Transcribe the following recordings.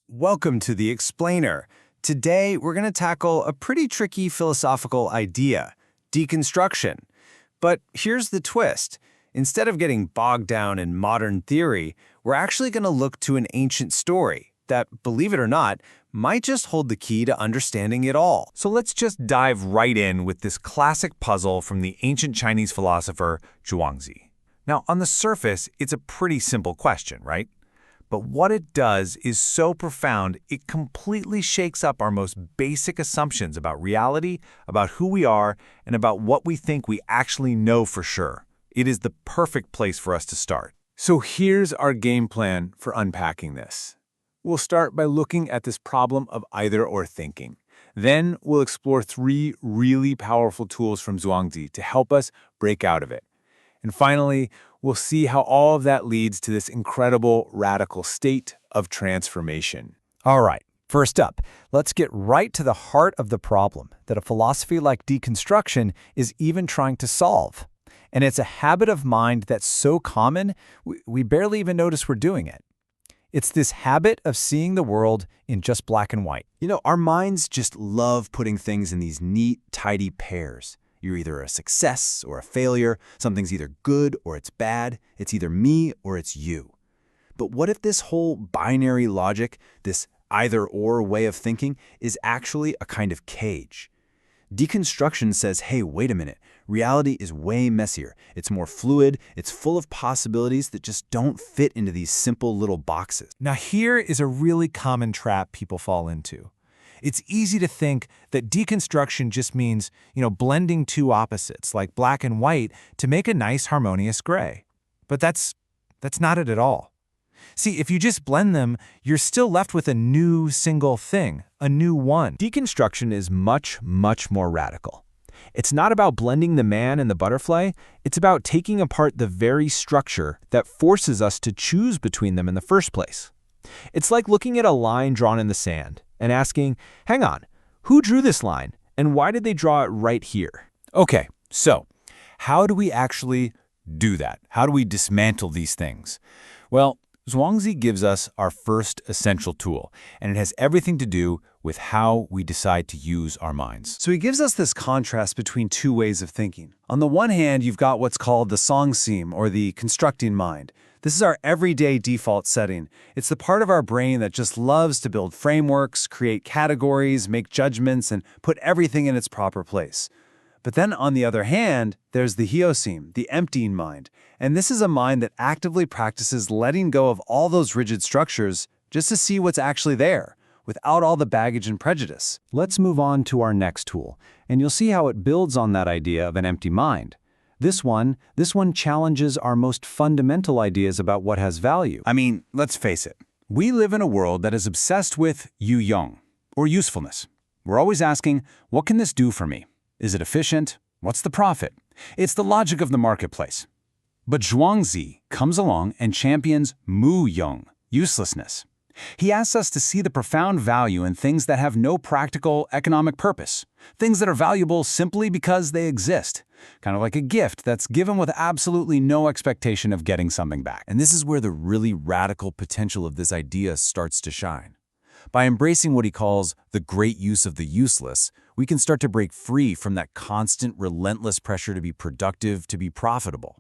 Welcome to The Explainer. Today, we're going to tackle a pretty tricky philosophical idea, deconstruction. But here's the twist. Instead of getting bogged down in modern theory, we're actually going to look to an ancient story that, believe it or not, might just hold the key to understanding it all. So let's just dive right in with this classic puzzle from the ancient Chinese philosopher Zhuangzi. Now, on the surface, it's a pretty simple question, right? But what it does is so profound, it completely shakes up our most basic assumptions about reality, about who we are, and about what we think we actually know for sure. It is the perfect place for us to start. So here's our game plan for unpacking this. We'll start by looking at this problem of either-or thinking. Then we'll explore 3 really powerful tools from Zhuangzi to help us break out of it. And finally, we'll see how all of that leads to this incredible radical state of transformation. All right, first up, let's get right to the heart of the problem that a philosophy like deconstruction is even trying to solve. And it's a habit of mind that's so common, we barely even notice we're doing it. It's this habit of seeing the world in just black and white. You know, our minds just love putting things in these neat, tidy pairs. You're either a success or a failure, something's either good or it's bad, it's either me or it's you. But what if this whole binary logic, this either-or way of thinking, is actually a kind of cage? Deconstruction says, hey, wait a minute, reality is way messier. It's more fluid, it's full of possibilities that just don't fit into these simple little boxes. Now here is a really common trap people fall into. It's easy to think that deconstruction just means, blending two opposites, like black and white, to make a nice harmonious gray. But that's not it at all. See, if you just blend them, you're still left with a new single thing, a new one. Deconstruction is much, much more radical. It's not about blending the man and the butterfly, it's about taking apart the very structure that forces us to choose between them in the first place. It's like looking at a line drawn in the sand and asking, hang on, who drew this line and why did they draw it right here? Okay, so how do we actually do that? How do we dismantle these things? Well, Zhuangzi gives us our first essential tool, and it has everything to do with how we decide to use our minds. So he gives us this contrast between two ways of thinking. On the one hand, you've got what's called the xuxin, or the constructing mind. This is our everyday default setting. It's the part of our brain that just loves to build frameworks, create categories, make judgments, and put everything in its proper place. But then on the other hand, there's the xuxin, the emptying mind. And this is a mind that actively practices letting go of all those rigid structures just to see what's actually there, without all the baggage and prejudice. Let's move on to our next tool, and you'll see how it builds on that idea of an empty mind. This one challenges our most fundamental ideas about what has value. I mean, let's face it. We live in a world that is obsessed with young, or usefulness. We're always asking, what can this do for me? Is it efficient? What's the profit? It's the logic of the marketplace. But Zhuangzi comes along and champions young, uselessness. He asks us to see the profound value in things that have no practical economic purpose, things that are valuable simply because they exist, kind of like a gift that's given with absolutely no expectation of getting something back. And this is where the really radical potential of this idea starts to shine. By embracing what he calls the great use of the useless, we can start to break free from that constant, relentless pressure to be productive, to be profitable.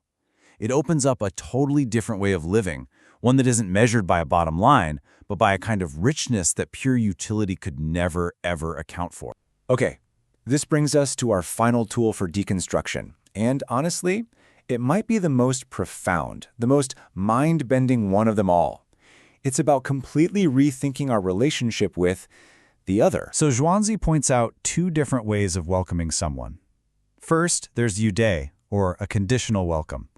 It opens up a totally different way of living, one that isn't measured by a bottom line, but by a kind of richness that pure utility could never, ever account for. Okay, this brings us to our final tool for deconstruction. And honestly, it might be the most profound, the most mind-bending one of them all. It's about completely rethinking our relationship with the other. So Zhuangzi points out 2 different ways of welcoming someone. First, there's yude, or a conditional welcome.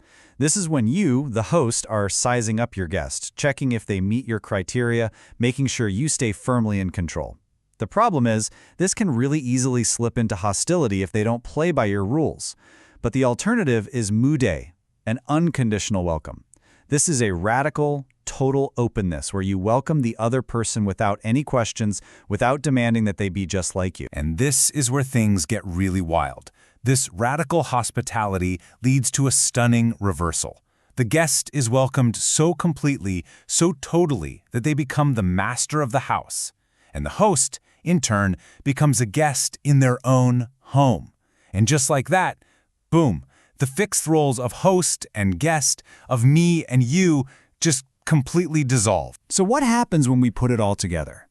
This is when you, the host, are sizing up your guest, checking if they meet your criteria, making sure you stay firmly in control. The problem is, this can really easily slip into hostility if they don't play by your rules. But the alternative is mude, an unconditional welcome. This is a radical, total openness where you welcome the other person without any questions, without demanding that they be just like you. And this is where things get really wild. This radical hospitality leads to a stunning reversal. The guest is welcomed so completely, so totally, that they become the master of the house. And the host, in turn, becomes a guest in their own home. And just like that, boom, the fixed roles of host and guest, of me and you, just completely dissolve. So what happens when we put it all together?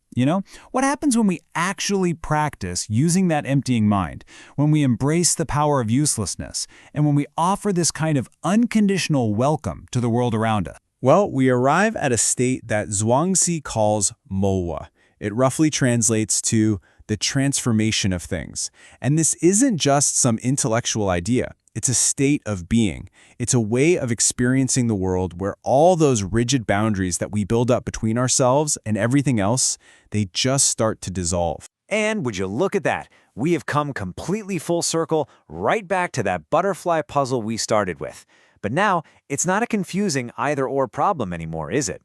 What happens when we actually practice using that emptying mind, when we embrace the power of uselessness, and when we offer this kind of unconditional welcome to the world around us? Well, we arrive at a state that Zhuangzi calls mowa. It roughly translates to the transformation of things. And this isn't just some intellectual idea. It's a state of being. It's a way of experiencing the world where all those rigid boundaries that we build up between ourselves and everything else, they just start to dissolve. And would you look at that? We have come completely full circle right back to that butterfly puzzle we started with. But now, it's not a confusing either-or problem anymore, is it?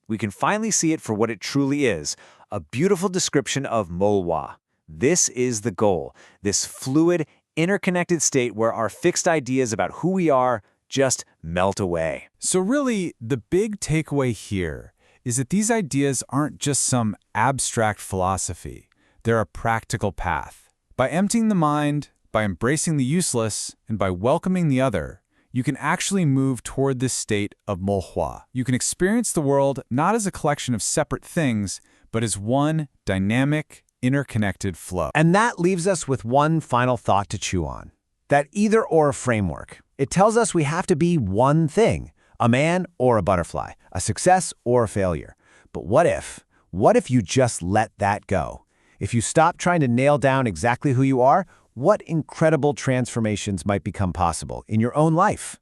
We can finally see it for what it truly is, a beautiful description of mowa. This is the goal, this fluid, interconnected state where our fixed ideas about who we are just melt away. So really, the big takeaway here is that these ideas aren't just some abstract philosophy. They're a practical path. By emptying the mind, by embracing the useless, and by welcoming the other, you can actually move toward this state of mohua. You can experience the world not as a collection of separate things, but as one dynamic, interconnected flow. And that leaves us with one final thought to chew on. That either-or framework. It tells us we have to be one thing, a man or a butterfly, a success or a failure. But what if? What if you just let that go? If you stop trying to nail down exactly who you are, what incredible transformations might become possible in your own life?